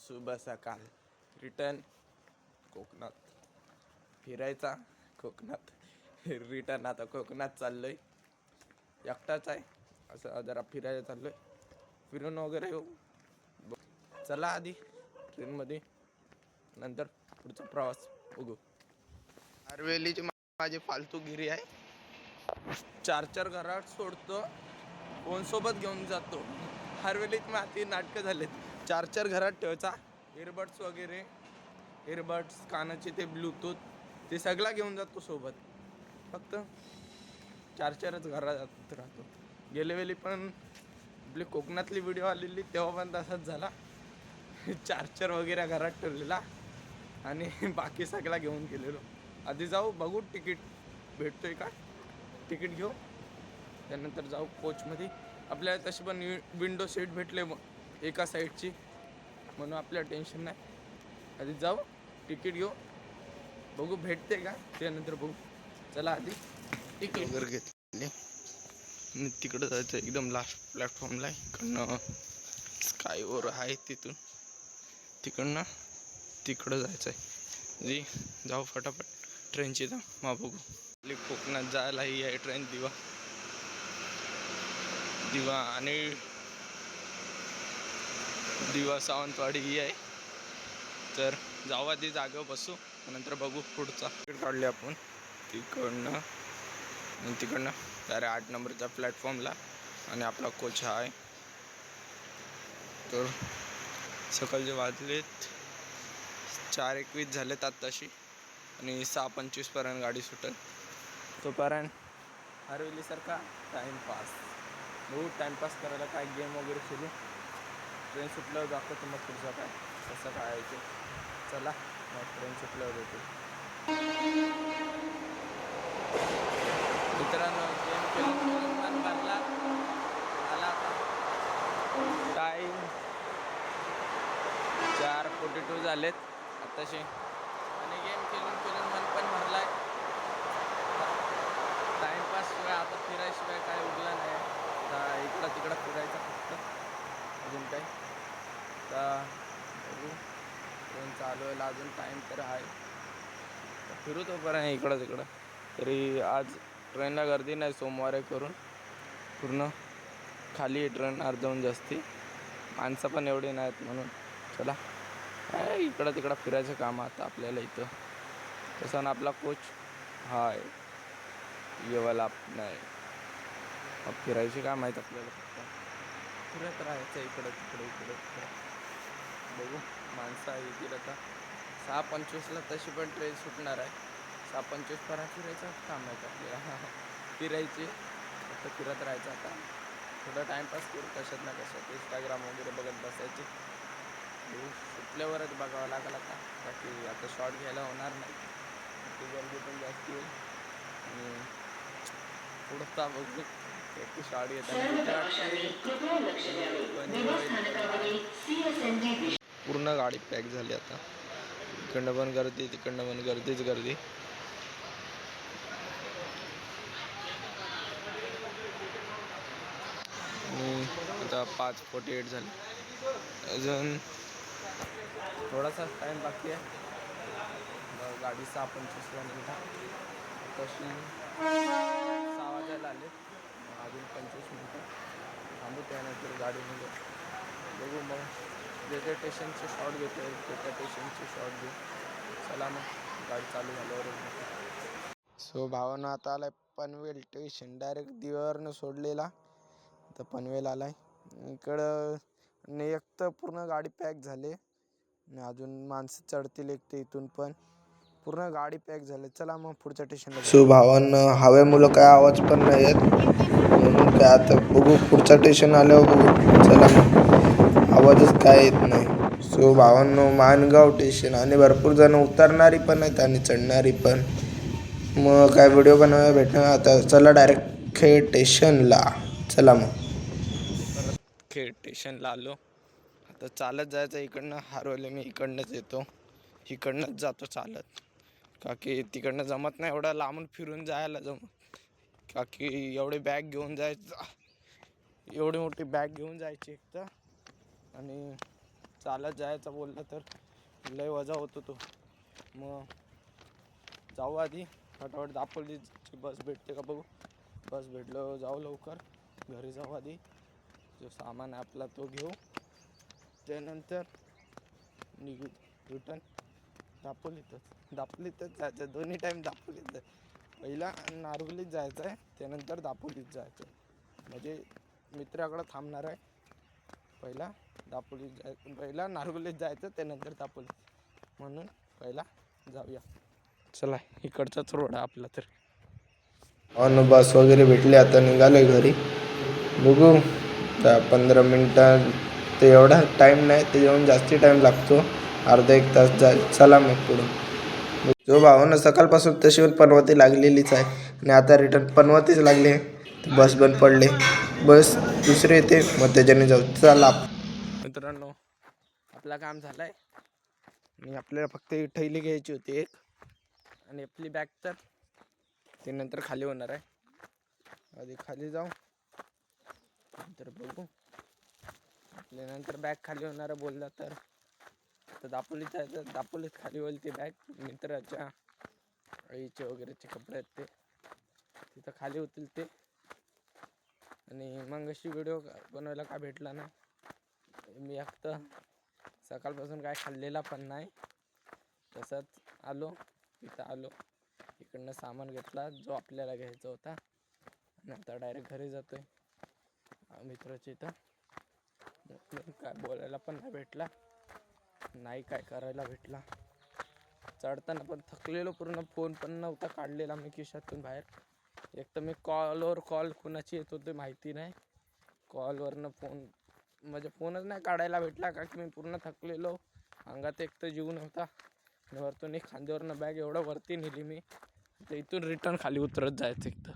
शुभ सकाळ. रिटर्न कोकणात फिरायचा. कोकणात रिटर्न आता कोकणात चाललोय. एकटाच आहे, असं जरा फिरायला चाललोय. फिरून वगैरे येऊ. चला आधी ट्रेनमध्ये, नंतर पुढचा प्रवास बघू. हरवेलीची माझी फालतूगिरी आहे. चार घरात सोडतो, फोन सोबत घेऊन जातो. हरवेलीत माती नाटकं झालेत. चार घरात ठेवायचा. इयरबड्स वगैरे, इयरबड्स कानाचे ते ब्लूटूथ ते सगळा घेऊन जातो सोबत. फक्त चारच घरात राहतो. गेल्या वेळी पण आपली कोकणातली व्हिडिओ आलेली तेव्हा पण तसाच झाला. चार्जर वगैरे घरात ठेवलेला आणि बाकी सगळा घेऊन गेलेलो. आधी जाऊ बघू तिकीट भेटतोय का, तिकीट घेऊ, त्यानंतर जाऊ कोचमध्ये. आपल्याला तशी पण विंडो सीट भेटले एका साईडची, म्हणून आपल्याला टेन्शन नाही. आधी जाऊ, तिकीट घेऊ, बघू भेटते का, त्यानंतर बघू. चला आधी तिकीट वगैरे घेतले आणि तिकडं जायचं एकदम लास्ट प्लॅटफॉर्मला. इकडनं स्कायवर आहे, तिकडनं तिकडं जायचं आहे. जाऊ फटाफट ट्रेनची जा मग बघू. आपली कोकणात जायला ही आहे ट्रेन दिवा आणि दिवा सावंतवाडी ही आहे. तर जाऊ आधी जागेवर बसू, नंतर बघू पुढचा. तिकीट काढले आपण तिकडनं डायरेक्ट 8 नंबरच्या प्लॅटफॉर्मला आणि आपला कोच हा आहे. तर सकाळचे वाजलेत 4:21 झालेत आत्ताशी आणि 6:25 पर्यंत गाडी सुटेल. तोपर्यंत हरवलीसारखा टाईमपास बघू. टाईमपास करायला काय गेम वगैरे खेळू. ट्रेन सुटल्यावर जातो तर मग पुढचा काय कसं काय आहे ते. चला मग ट्रेन सुटल्यावर येतो. मित्रांनो, गेम खेळून मन भरला आला. आता टाईम 4:42 झालेत आत्ताशी आणि गेम खेळून मन पण भरलाय. टाईमपास शिवाय आता फिरायशिवाय काय उरला नाही. इकडं तिकडं फिरायचं फक्त, अजून काय. तर बघू, ट्रेन चालू व्हायला अजून टाईम तर आहे. फिरू तोपर्यंत इकडं तिकडं. तरी आज ट्रेनला गर्दी नाही, सोमवार करून पूर्ण खाली ट्रेन अर्धवून जास्ती, माणसं पण एवढी नाहीत म्हणून. चला इकडं तिकडं फिरायचं काम आता आपल्याला इथं. तसं ना आपला कोच हाय येवाला नाही. मग फिरायची काय माहीत आपल्याला, फक्त फिरत राहायचं इकडं तिकडं. बघू माणसं येतील आता. 6:25ला तशी पण ट्रेन सुटणार आहे. 6:25 पर्यंत फिरायचं काम आहे आपल्याला. फिरायचे फक्त फिरत राहायचं. आता थोडा टाईमपास करू कशात ना कशात. इंस्टाग्राम वगैरे बघत बसायचे. सुटल्यावरच बघावं लागेल आता, बाकी आता शॉर्ट घ्यायला होणार नाही. ती गर्दी पण जास्त येईल आणि पुढचा बघू एक शॉर्ट घेताना पूर्ण गाडी पॅक झाली. आता इकडनं पण गर्दी, तिकडनं पण गर्दीच गर्दी. आणि आता 5:48 झाले, अजून थोडासा टाईम बाकी आहे. गाडी 6:25ला निघणार. तशी 6 वाजायला आले, अजून 25 मिनटं थांबू, त्यानंतर गाडी निघेल. बघू मग जे स्टेशनचे शॉट घेतो त्या स्टेशनचे शॉट घेऊ. चला मग गाडी चालू झाल्यावर. सो भावानं आता आलाय पनवेल स्टेशन. डायरेक्ट दिव्यावरनं सोडलेला तर पनवेल आलाय. इकडं एक तर पूर्ण गाडी पॅक झाली आणि अजून माणसं चढतील एक ते इथून पण. पूर्ण गाडी पॅक झाली. चला मग पुढच्या स्टेशनला. सो भावानं हवेमुळं काय आवाज पण नाही येत म्हणून काय आता बघू पुढच्या स्टेशन आल्यावर बघू. चला मग आवाजच काय येत नाही. सो भावांनो, माणगाव स्टेशन आणि भरपूर जण उतरणारी पण आहेत आणि चढणारी पण. मग काय व्हिडिओ बनवायला भेटणार आता. चला डायरेक्ट खेड स्टेशनला. चला मग परत खेड स्टेशनला आलो. आता चालत जायचं. इकडनं हरवले मी, इकडनंच येतो, इकडनंच जातो चालत, का की तिकडनं जमत नाही एवढं लांबून फिरून जायला जमत. का की एवढी बॅग घेऊन जायचं, एवढी मोठी बॅग घेऊन जायची एक तर, आणि चालत जायचं बोललं तर लय वजा होतो तो. मग जाऊ आधी फटाफट दापोलीची बस भेटते का बघू. बस भेटलं जाऊ लवकर घरी जाऊ. आधी जो सामान आहे आपला तो घेऊ, त्यानंतर निघू रिटर्न दापोलीतच जायचं. दोन्ही टाईम दापोलीत पहिला नारगोलीत जायचं आहे, त्यानंतर दापोलीत जायचं आहे. म्हणजे मित्राकडं थांबणार आहे. पहिला पहिला नारगोलीत जायचं, त्यानंतर दापोलीत. म्हणून पहिला जाऊया. चला इकडचाच रोड आहे आपला तर. बस वगैरे भेटली, आता निघालोय घरी. बघू 10-15 मिनटं, ते एवढा टाईम नाही, ते येऊन जास्ती टाईम लागतो, अर्धा 1 तास जाईल. चला मग पुढं. जो भावानं सकाळपासून तशी पनवती लागलेलीच आहे आणि आता रिटर्न पनवतीच लागली. बस बंद पडले, बस दुसरी येते, मग त्याच्याने जाऊ. चला मित्रांनो, आपलं काम झालंय आणि आपल्याला फक्त थैली घ्यायची होती एक, आणि आपली बॅग तर ते नंतर खाली होणार आहे. आधी खाली जाऊ नंतर बघू. आपल्यानंतर बॅग खाली होणार बोलला तर दापोलीत जायचं. दापोलीत खाली होईल ती बॅग. मित्राच्या आईचे वगैरेचे कपडे आहेत ते तिथं खाली होतील ते. आणि मग अशी व्हिडिओ बनवायला काय भेटला नाही. मी फक्त सकाळपासून काय खाल्लेला पण नाही, तसंच आलो. इथं आलो, इकडनं सामान घेतला जो आपल्याला घ्यायचा होता, नंतर डायरेक्ट घरी जातोय मित्राच्या इथं. काय बोलायला पण नाही भेटला, नाही काय करायला भेटला. चढताना पण थकलेलो पूर्ण. फोन पण नव्हता काढलेला मी खिशातून बाहेर. एक तर मी कॉलवर कॉल कुणाची येत होते माहिती नाही, कॉलवरनं फोन म्हणजे फोनच नाही काढायला भेटला, का की मी पूर्ण थकलेलो. अंगात एक तर जीव नव्हता आणि वरतून एक खांद्यावरनं बॅग एवढं वरती नेली मी. तर इथून रिटर्न खाली उतरत जायचं एक तर.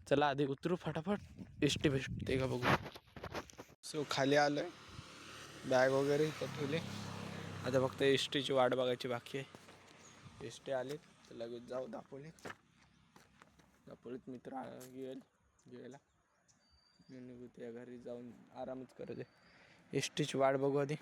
चला आधी उतरू फटाफट, एसटी भेटते का बघू. सो खाली आलोय, बॅग वगैरे इथं ठेवले. आता फक्त एसटीची वाट बघायची बाकी आहे. एसटी आली तर लगेच जाऊ दापोलीत. दापोलीत मित्र घ्यायला निघू, त्या घरी जाऊन आरामच करायचे. एसटीची वाट बघू आधी.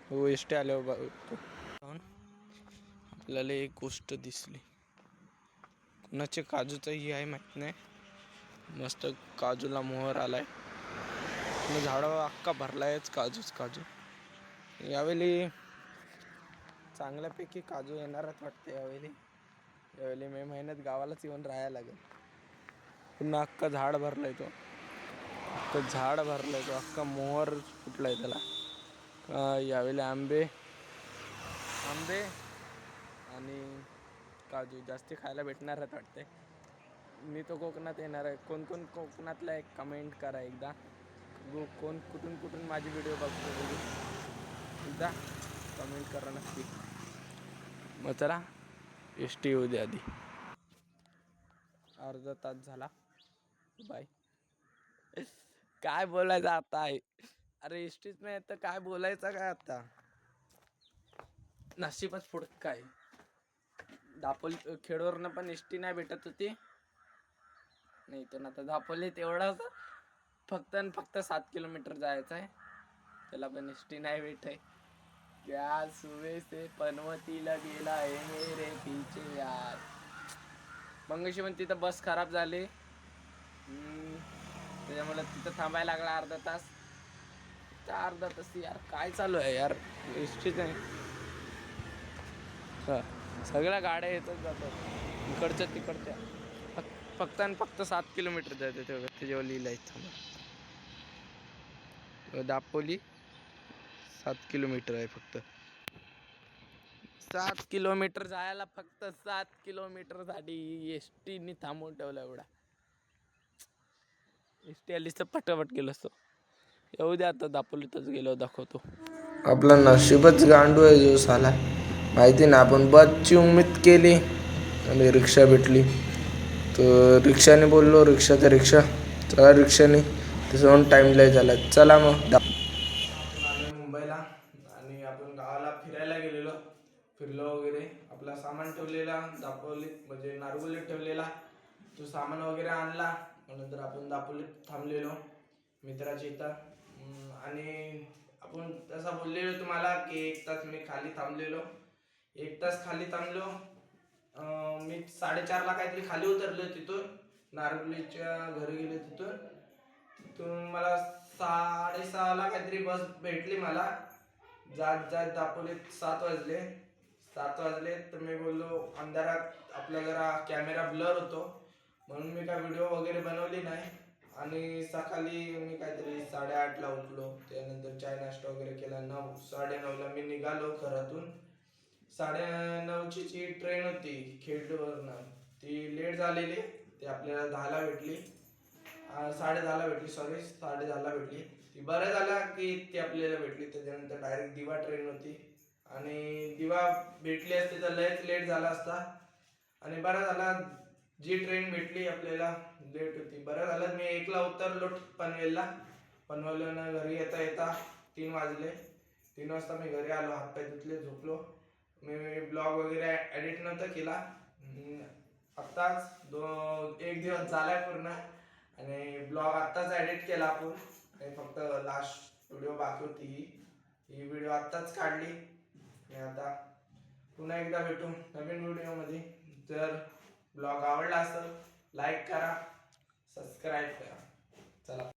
हो एसटी आल्यावर बघतो. आपल्याला एक गोष्ट दिसली, कुणाच्या काजूचं ही आहे माहीत नाही. मस्त काजूला मोहर आलाय, झाडावर अख्खा भरलायच काजू. यावेळी चांगल्यापैकी काजू येणारच वाटते. यावेळी मे महिन्यात गावालाच येऊन राहायला लागेल. पुन्हा अख्खा झाड भरलाय तो, अख्खा मोहर फुटलाय त्याला. यावेळी आंबे आणि काजू जास्ती खायला भेटणार आहेत वाटते. मी तो कोकणात येणार आहे. कोण कोकणातला एक कमेंट करा एकदा. कोण कुठून माझी व्हिडिओ बघतो बघू एकदा कमेंट करा नक्की. मग चला एसटी येऊ दे आधी. अर्धा तास झाला, बाय. काय बोलायचं आता आहे. अरे एसटीच नाही तर काय बोलायचं काय आता. नशीबच फुडत काय. दापोली खेडवरनं पण एसटी नाही भेटत होती, नाही तर आता दापोलीत एवढाच फक्त 7 किलोमीटर जायचं आहे, त्याला पण एसटी नाही भेटाय. क्या सुबह से पनवतीला गेला आहे मेरे पीछे यार. मंगेशी पण तिथं बस खराब झाली, त्याच्यामुळे तिथं थांबायला लागला अर्धा तास. यार काय चालू आहे यार एसटीच नाही. सगळ्या गाड्या येतच जातात इकडच्या तिकडच्या. फक्त 7 किलोमीटर जायचं त्याच्यावर लिहिलं आहे. दापोली 7 किलोमीटर आहे फक्त. 7 किलोमीटर जायला फक्त 7 किलोमीटरसाठी एसटीने थांबवून ठेवला. एवढा एसटी आलीच तर पटापट गेलो असतो. येऊ द्या आता दापोलीतच गेलो दाखवतो. आपला नशीबच गांडू आहे जो साला. माहिती ना, आपण बसची उम्मीद केली आणि रिक्षा भेटली, तर रिक्षाने बोललो रिक्षा चला रिक्षाने. तसं टाईम लय झाला. चला मग मुंबईला आणि आपण गावाला फिरायला फिरलो वगैरे. आपला सामान ठेवलेला दापोलीत म्हणजे नारगोलीत ठेवलेला, तो सामान वगैरे आणला. नंतर आपण दापोलीत थांबलेलो मित्राच्या इथं. आणि आपण तसा बोललेलो तुम्हाला की 1 तास मी खाली थांबलेलो. 1 तास खाली थांबलो. मी 4:30ला काहीतरी खाली उतरलो तिथून. नारगुलीच्या घरी गेलो तिथून. तिथून मला 6:30ला काहीतरी बस भेटली मला. जात जात दापोलीत 7 वाजले. 7 वाजले तर मी बोललो अंधारात आपला जरा कॅमेरा ब्लर होतो म्हणून मी काय व्हिडिओ वगैरे बनवली नाही. आणि सकाळी मी काहीतरी 8:30ला उठलो. त्यानंतर चाय नाश्ता वगैरे केला. 9-9:30ला मी निघालो घरातून. 9:30ची जी ट्रेन होती खेडवरनं ती लेट झालेली. ती आपल्याला 10ला भेटली. 10:30ला भेटली, सॉरी 10:30ला भेटली. ती बरं झालं की ती आपल्याला भेटली. त्याच्यानंतर डायरेक्ट दिवा ट्रेन होती आणि दिवा भेटली असती तर लयच लेट झाला असता. आणि बरं झालं जी ट्रेन भेटली आपल्याला लेट होती. बरं झालं मी 1ला उतरलो पनवेलला. पनवेलनं घरी येता येता 3 वाजले. 3 वाजता मी घरी आलो. हातपाय धुतले, झोपलो. मी ब्लॉग वगैरे एडिट नव्हता केला. आत्ताच 1 दिवस झालाय पूर्ण आणि ब्लॉग आत्ताच एडिट केला आपण. आणि फक्त लास्ट व्हिडिओ बाकी होती ही व्हिडिओ आत्ताच काढली. आणि आता पुन्हा एकदा भेटू नवीन व्हिडिओमध्ये. जर ब्लॉग आवडला असेल लाईक करा, सबस्क्राईब करा. चला.